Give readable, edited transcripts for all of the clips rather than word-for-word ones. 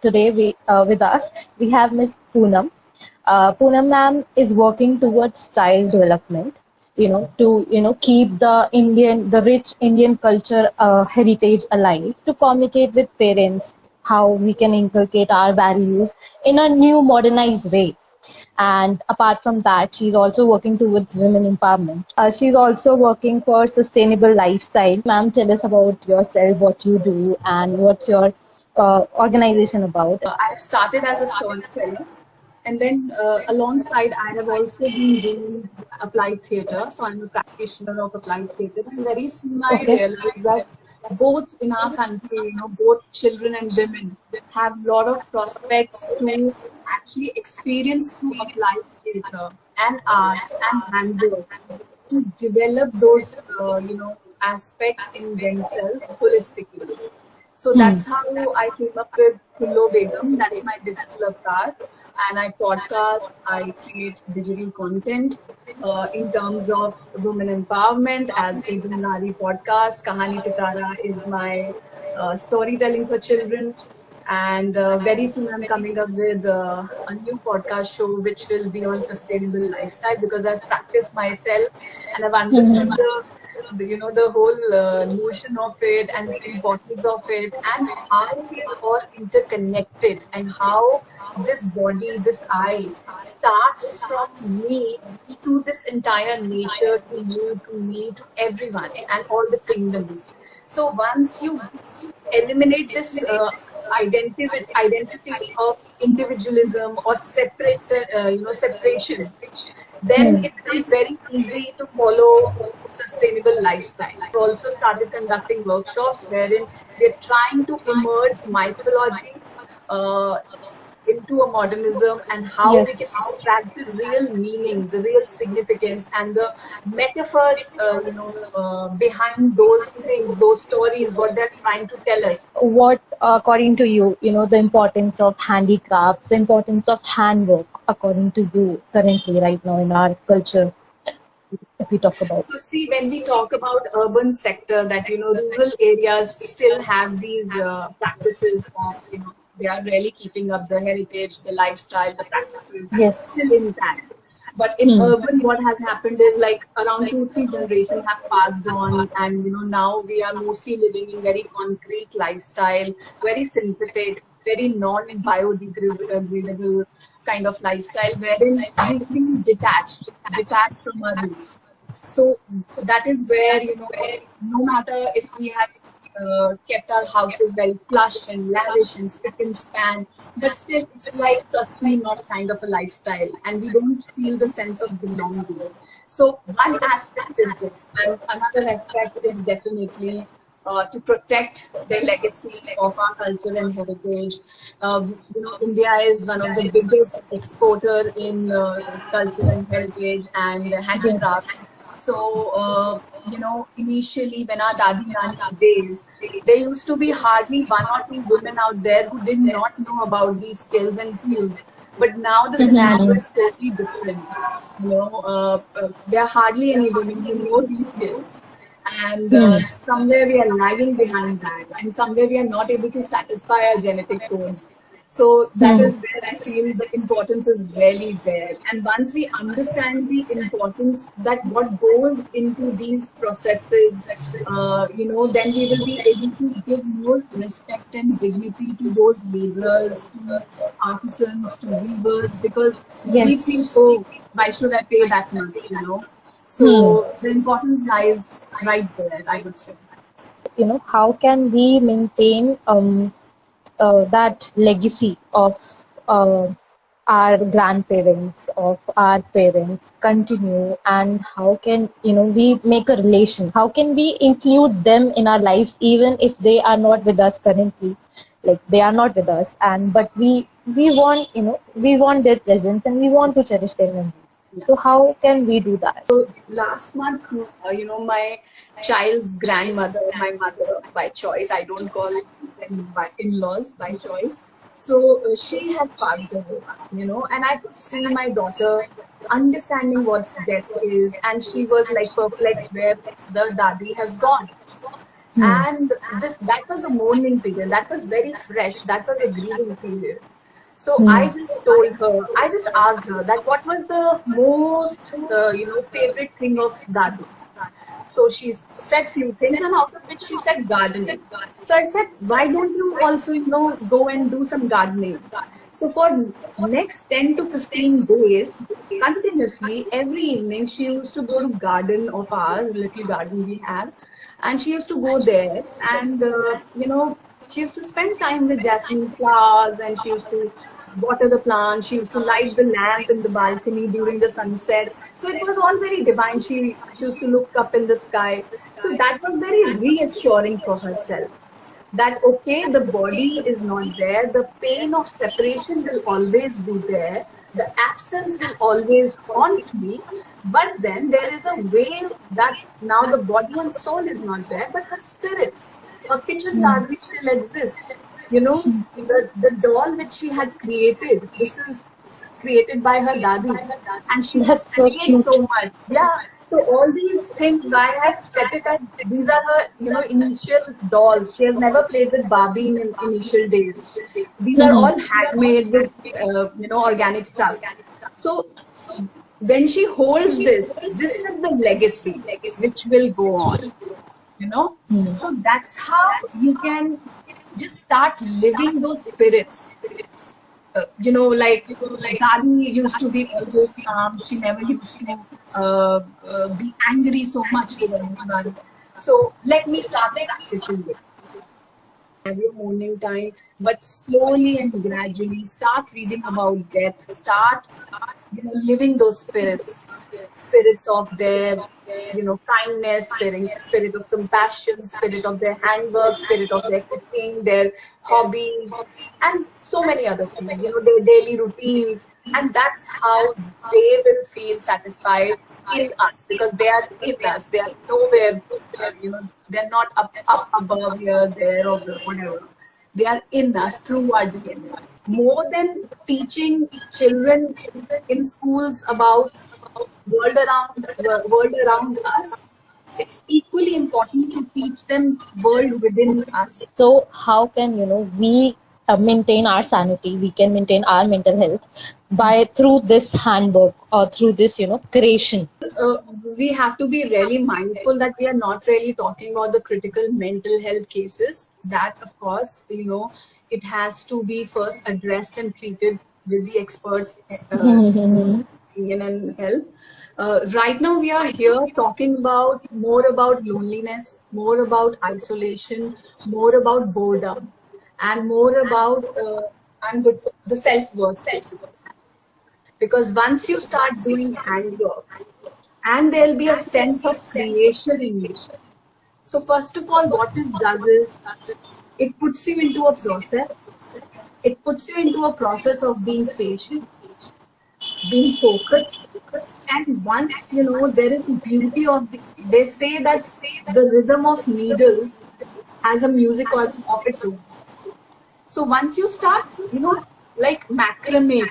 today with us we have Miss Poonam. Poonam ma'am is working towards child development. To keep the rich Indian culture heritage alive. To communicate with parents how we can inculcate our values in a new modernized way. And apart from that, she's also working towards women empowerment. She's also working for sustainable lifestyle. Ma'am, tell us about yourself, what you do, and what's your organization about. I have started as a storyteller, and then alongside, I have also been doing applied theatre. So I'm a practitioner of applied theatre, and very soon I Okay. realized that both in our country, both children and women have a lot of prospects to actually experience through applied theatre and arts and handwork to develop those, aspects in themselves holistically. So Hmm. that's how I came up with Kullo Begum. That's my digital avatar. And I podcast, I create digital content in terms of women empowerment as Agent Nari podcast. Kahani Pitara is my storytelling for children. And very soon I'm coming up with a new podcast show which will be on sustainable lifestyle because I've practiced myself and I've understood the whole notion of it and the importance of it and how we are all interconnected and how this body, this I starts from me to this entire nature, to you, to me, to everyone and all the kingdoms. So once you eliminate this identity of individualism or separation, then Hmm. it becomes very easy to follow sustainable lifestyle. I also started conducting workshops wherein we're trying to emerge mythology uh, into a modernism and how we can Yes. extract the real meaning, the real significance, and the metaphors, behind those things, those stories, what they're trying to tell us. What, according to you, the importance of handicrafts, the importance of handwork, according to you, currently, right now in our culture, if we talk about. So see, when we talk about urban sector, that rural areas still have these practices of they are really keeping up the heritage, the lifestyle, the practices still Yes. intact. But in Hmm. urban, what has happened is like around 2, 3 generations have passed on, and now we are mostly living in very concrete lifestyle, very synthetic, very non-biodegradable kind of lifestyle, wherein we feel detached from our roots. So that is where no matter if we have kept our houses very plush and lavish and spick and span, but still it's like trust me not kind of a lifestyle, and we don't feel the sense of belonging. So one aspect is this, and another aspect is definitely to protect the legacy of our culture and heritage. India is one of the biggest exporter in culture and heritage and Yes. handicrafts. So, initially when our Dadi Nani days, there used to be hardly 1 or 2 women out there who did not know about these skills and tools. But now the scenario is totally different. There are hardly any women who know these skills. And Hmm. somewhere we are lagging behind that, and somewhere we are not able to satisfy our genetic codes. So that Hmm. is where I feel the importance is really there. And once we understand the importance that what goes into these processes, then we will be able to give more respect and dignity to those laborers, to artisans, to weavers, because we think, Yes. oh, why should I pay that much? Hmm. So the importance lies right there, I would say. How can we maintain that legacy of uh, our grandparents, of our parents continue, and how can we make a relation? How can we include them in our lives even if they are not with us currently? Like they are not with us, and but we want we want their presence and we want to cherish their memories. Yeah. So how can we do that? So last month, my child's grandmother, my mother by choice, I don't call them by in-laws by choice. So she has passed away, and I could see my daughter understanding what death is, and she was like perplexed where the daddy has gone. Hmm. And this that was a mourning period. That was very fresh. That was a grieving period. So Hmm. I just told her, I just asked her that what was the most, favorite thing of Dadu. So she said few things, and out of which she said gardening. So I said, why don't you also, go and do some gardening? So for next 10 to 15 days, continuously, every evening, she used to go to garden of ours, little garden we have, and she used to go there and, she used to spend time with jasmine flowers, and she used to water the plants. She used to light the lamp in the balcony during the sunset. So it was all very divine. She used to look up in the sky. So that was very reassuring for herself that okay, the body is not there, the pain of separation will always be there, the absence will always haunt me, but then there is a way that now the body and soul is not there, but her spirits, her kitchen Hmm. Darby still exist. You know, the doll which she had created, this is created by her dadi, and she That's so appreciates cute. so much. Yeah. So all these things, why I have set it as these are her, initial dolls. She has never played with Barbie in initial days. These are Hmm. all handmade with, organic stuff. So when she holds this is the legacy which will go on, you know. Hmm. So that's how you can just start living those spirits. Like Dadi used to be always calm. She never used to be angry so much with anyone. So let me start practicing it. Have your morning time, but slowly and gradually start reading about death. Start, living those spirits of their, kindness, spirit of compassion, spirit of their handwork, spirit of their cooking, their hobbies, and so many other things. Their daily routines, and that's how they will feel satisfied in us because they are in us. They are nowhere, they're not up above here, there, or whatever. They are in us through our DNA. More than teaching children in schools about world around us, it's equally important to teach them world within us. So how can we maintain our sanity? We can maintain our mental health by through this handbook or through this creation. uh, we have to be really mindful that we are not really talking about the critical mental health cases. That, of course, it has to be first addressed and treated with the experts, opinion and help. Right now, we are here talking about more about loneliness, more about isolation, more about boredom, and more about I'm good for the self worth, basically. Because once you start doing handwork, and there'll be a sense of creation in you. So first of all, what it does is it puts you into a process. It puts you into a process of being patient, being focused, and once there is beauty of they say that the rhythm of needles has a music of its own. So once you start, like macrame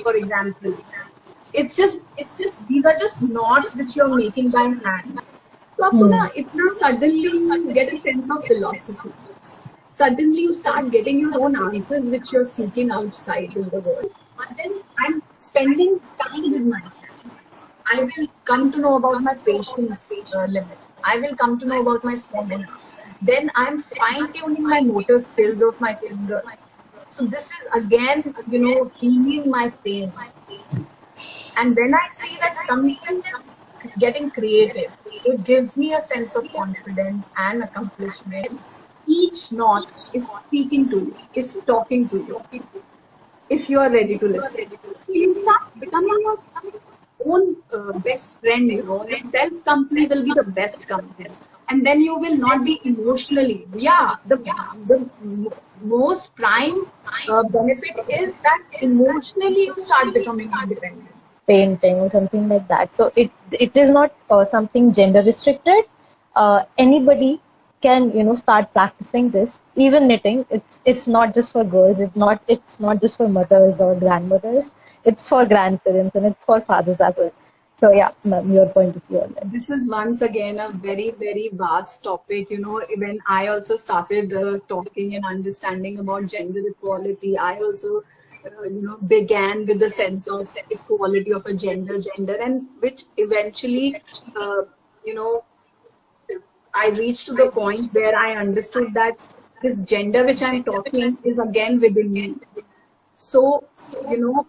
for example, it's just these are just knots which you're making by hand. तो आपको Hmm. ना इतना suddenly you get a sense of philosophy. Suddenly you start getting your own answers which you're seeking outside in the world. But then I'm spending time with myself. I will come to know about my patience limit. I will come to know about my stamina. Then I'm fine tuning my motor skills of my fingers. So this is again, healing my pain. And when I see that something is getting created, it gives me a sense of confidence and accomplishment. Each knot is speaking to you, is talking to you, if you are ready to listen. So you start becoming your own best friend, your self company will be the best company. And then you will not be emotionally. Yeah, the most prime benefit is that emotionally you start becoming independent. Painting or something like that. So it is not something gender restricted. Anybody can start practicing this. Even knitting, it's not just for girls. It's not just for mothers or grandmothers. It's for grandparents and it's for fathers as well. So yeah, ma'am, your point of view on it. This is once again a very, very vast topic. You know, when I also started talking and understanding about gender equality, I also, began with the sense of equality of a gender, and which eventually, uh, you know, I reached to the point where I understood that this gender which I'm talking is again within me. So, you know,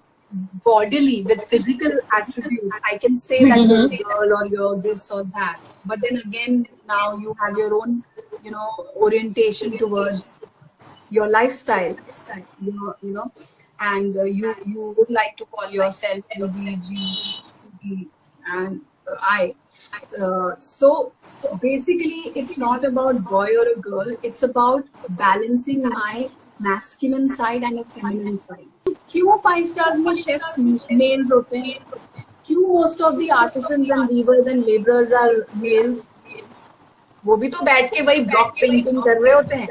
bodily with physical attributes, I can say that you're a girl or you're this or that. But then again, now you have your own, orientation towards your lifestyle, and you would like to call yourself LBGT and I. So basically, it's not about boy or a girl. It's about balancing my masculine side and a feminine side. क्यों 5 stars में chefs males होते हैं? क्यों most of the artisans and weavers and laborers are males? वो भी तो बैठ के वही ब्लॉक पेंटिंग कर रहे होते हैं,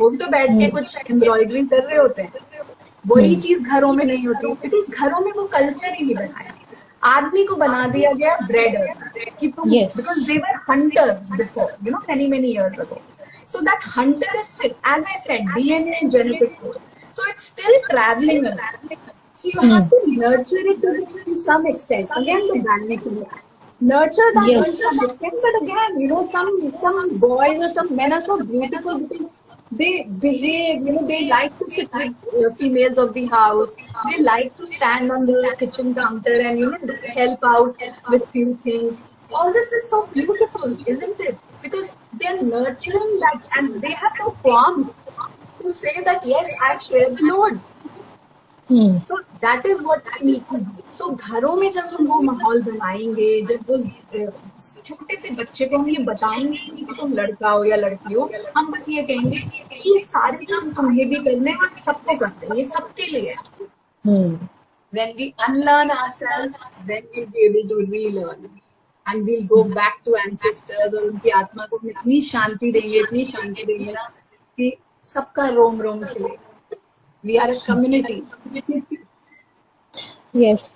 वो भी तो बैठ के कुछ एम्ब्रॉयडरी कर रहे होते हैं. वही चीज घरों में नहीं होती, बिकॉज घरों में वो कल्चर ही नहीं बना है. आदमी को बना दिया गया ब्रेड अर्नर कि तुम, Yes. Because they were hunters before, many years ago. So that hunter is still, as I said, DNA and genetic code. So it's still traveling around. So you have to nurture it to some extent. Again, the balancing act. Nurture that to Yes. some extent, but again, some boys or some men are so beautiful because they behave, they like to sit with females of the house. They like to stand on the kitchen counter and help out with few things. All this is so beautiful, isn't it? Because they're nurturing that, and they have no qualms to say that yes, I share the load. So that is what we need to do. So घरों में जब हम वो माहौल बनाएंगे, जब वो छोटे से बच्चे को हम ये बताएंगे कि तुम लड़का हो या लड़की हो, हम बस ये कहेंगे कि ये सारे काम तुम्हें भी करने हैं और सबको करते हैं, ये सबके लिए है. When we unlearn ourselves, then we'll be able to relearn. And we'll go back to ancestors, और उनकी आत्मा को हम इतनी शांति देंगे ना कि सबका रोम रोम खिले. We are a community. Yes.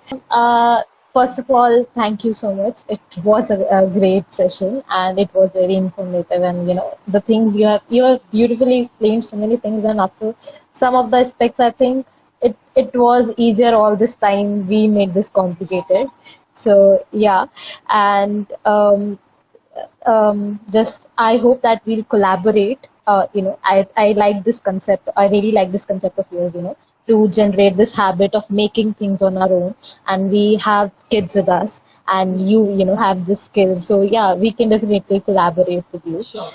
First of all, thank you so much. It was a great session and it was very informative. And the things you have beautifully explained so many things. And after some of the aspects, I think it was easier all this time. We made this complicated. So yeah, and just I hope that we'll collaborate. I like this concept. I really like this concept of yours. To generate this habit of making things on our own, and we have kids with us, and you have the skills. So yeah, we can definitely collaborate with you. Sure.